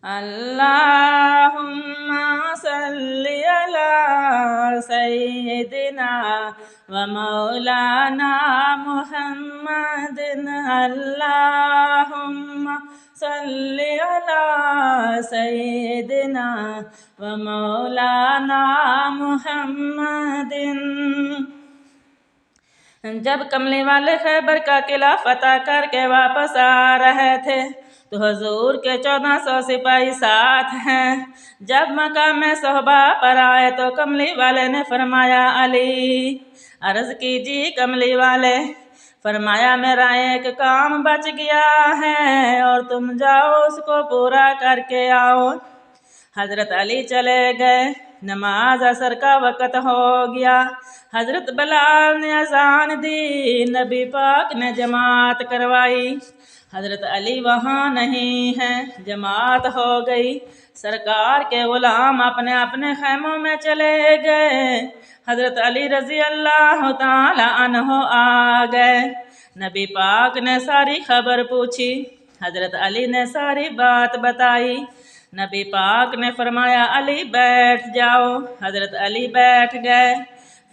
अल्लाहुम्मा सल्लि अला सय्यिदिना व मौलाना मुहम्मदिन। अल्लाहुम्मा सल्लि अला सय्यिदिना व मौलाना मुहम्मदिन। जब कमली वाले खैबर का किला फतह करके वापस आ रहे थे तो हुजूर के 1400 सिपाही साथ हैं। जब मकाम में सोहबा पर आए तो कमली वाले ने फरमाया अली, अर्ज कीजिए कमली वाले। फरमाया मेरा एक काम बच गया है और तुम जाओ उसको पूरा करके आओ। हजरत अली चले गए। नमाज असर का वक़्त हो गया। हजरत बिलाल ने अज़ान दी। नबी पाक ने जमात करवाई। हजरत अली वहाँ नहीं हैं। जमात हो गई। सरकार के गुलाम अपने अपने खैमों में चले गए। हजरत अली रज़ी अल्लाह ताला अन्हो आ गए। नबी पाक ने सारी खबर पूछी। हजरत अली ने सारी बात बताई। नबी पाक ने फरमाया अली बैठ जाओ। हजरत अली बैठ गए।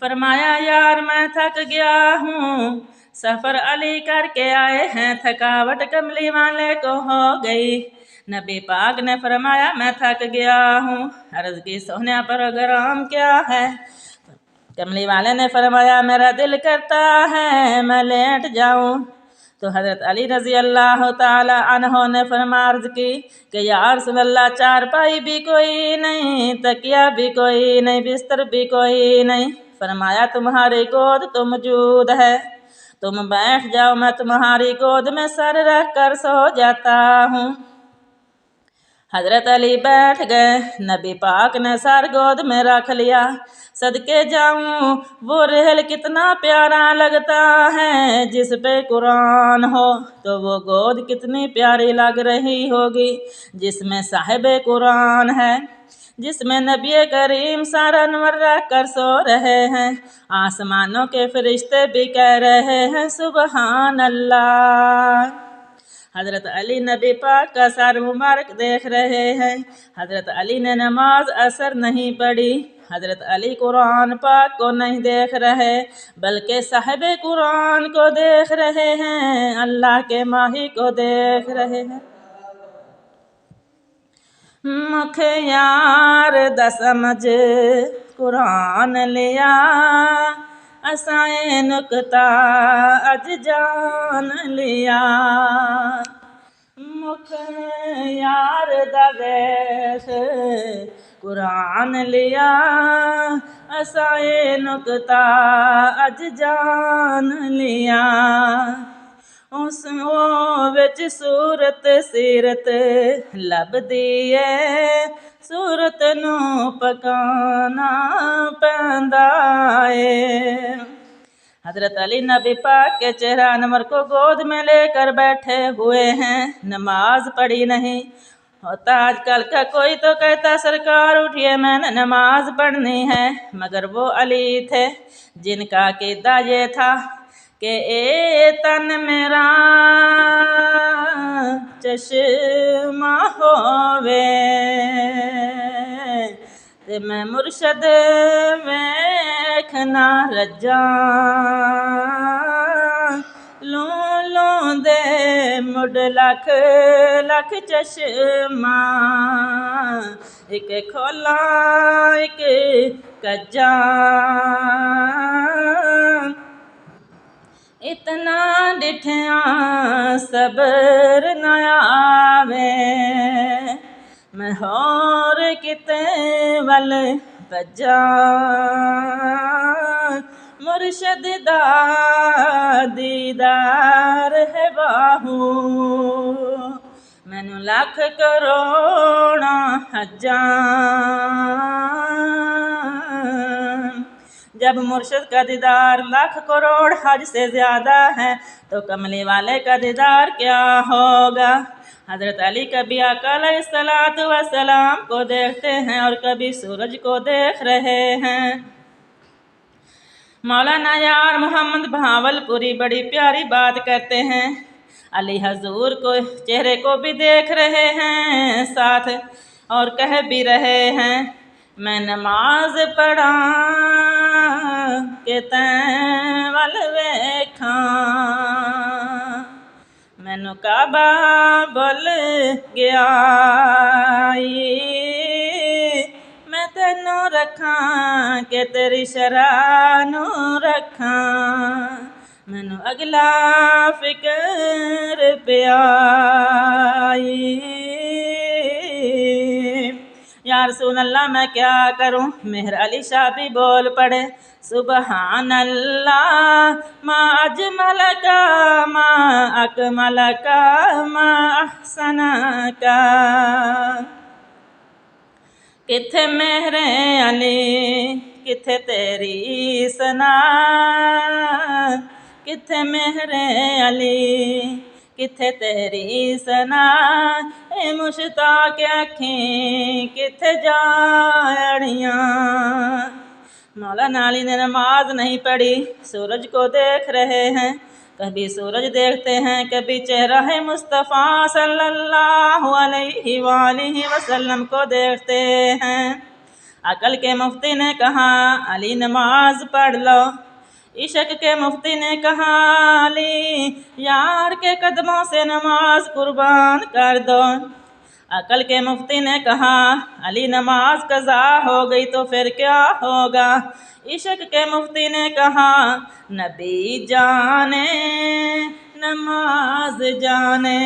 फरमाया यार मैं थक गया हूँ। सफ़र अली करके आए हैं, थकावट कमली वाले को हो गई। नबी पाक ने फरमाया मैं थक गया हूँ। अर्ज़ की सोने प्रोग्राम क्या है? कमली वाले ने फरमाया मेरा दिल करता है मैं लेट जाऊँ। तो हज़रत अली रज़ी अल्लाह ताला अन्हो ने फरमार्ज की कि या रसूलल्लाह चारपाई भी कोई नहीं, तकिया भी कोई नहीं, बिस्तर भी कोई नहीं। फरमाया तुम्हारी गोद तो मौजूद है, तुम बैठ जाओ, मैं तुम्हारी गोद में सर रख कर सो जाता हूँ। हजरत अली बैठ गए। नबी पाक ने सर गोद में रख लिया। सदके जाऊं वो रहल कितना प्यारा लगता है। जिस पे कुरान हो तो वो गोद कितनी प्यारी लग रही होगी जिसमें साहिबे कुरान है, जिसमें नबी करीम सर अनवर रख कर सो रहे हैं। आसमानों के फरिश्ते भी कह रहे हैं सुबहान अल्लाह। हजरत अली नबी पाक का सर मुबारक देख रहे हैं। हजरत अली ने नमाज असर नहीं पढ़ी। हजरत अली कुरान पाक को नहीं देख रहे बल्कि साहिबे कुरान को देख रहे हैं, अल्लाह के माही को देख रहे हैं। मुख यार दा समझ कुरान लिया, असाए नुकता अज जान लिया। मुख यार दा वेख कुरान लिया, असाए नुकता अज जान लिया। उस विच सूरत सीरत लभदी है, सूरत नू पकाना पैंदा है। हजरत अली नबी पाक के चेहरा अनवर को गोद में लेकर बैठे हुए हैं। नमाज पढ़ी नहीं होता आजकल का कोई तो कहता सरकार उठिए मैंने नमाज पढ़नी है, मगर वो अली थे जिनका क़ीदा ये था कि ए तन मेरा चश्मा होवे ते मैं मुर्शद वेखना रजा। लू लू दे मुड लख लख चश्मा, एक खोला एक कज्जा। इतना डिठिया सबर न आवे, मैं होर किते वल भजा। मुर्शद दा दीदार है बाहू, मैनू लख करोड़ा हजा। जब मुर्शिद का दीदार लाख करोड़ हज से ज़्यादा है तो कमली वाले का दीदार क्या होगा। हज़रत अली कभी आका अलैहिस्सलातु वस्सलाम को देखते हैं और कभी सूरज को देख रहे हैं। मौलाना यार मोहम्मद भावलपुरी बड़ी प्यारी बात करते हैं अली हजूर को चेहरे को भी देख रहे हैं साथ, और कह भी रहे हैं मैं नमाज पढ़ा के तैं वल वेखा, मैनू काबा बोल गया मैं तेनू रखा के तेरी शराह नू रखा, मैनू अगला फिक्र पिया। या रसूल अल्लाह मैं क्या करूं, मेहर अली शाह भी बोल पड़े सुबहान अल्लाह मा अजमल का मा अकमल का मा अहसना का, किथे मेहरे अली किथे तेरी सना, किथे मेहरे अली किथे तेरी सना, ए मुश्ताक अखीं किथे जाड़ियाँ। मौलाना अली ने नमाज नहीं पढ़ी, सूरज को देख रहे हैं, कभी सूरज देखते हैं कभी चेहरा है मुस्तफ़ा सल्लल्लाहु अलैहि वसल्लम को देखते हैं। अकल के मुफ्ती ने कहा अली नमाज पढ़ लो, इश्क के मुफ्ती ने कहा अली यार के कदमों से नमाज कुर्बान कर दो। अकल के मुफ्ती ने कहा अली नमाज कज़ा हो गई तो फिर क्या होगा। इश्क के मुफ्ती ने कहा नबी जाने नमाज जाने।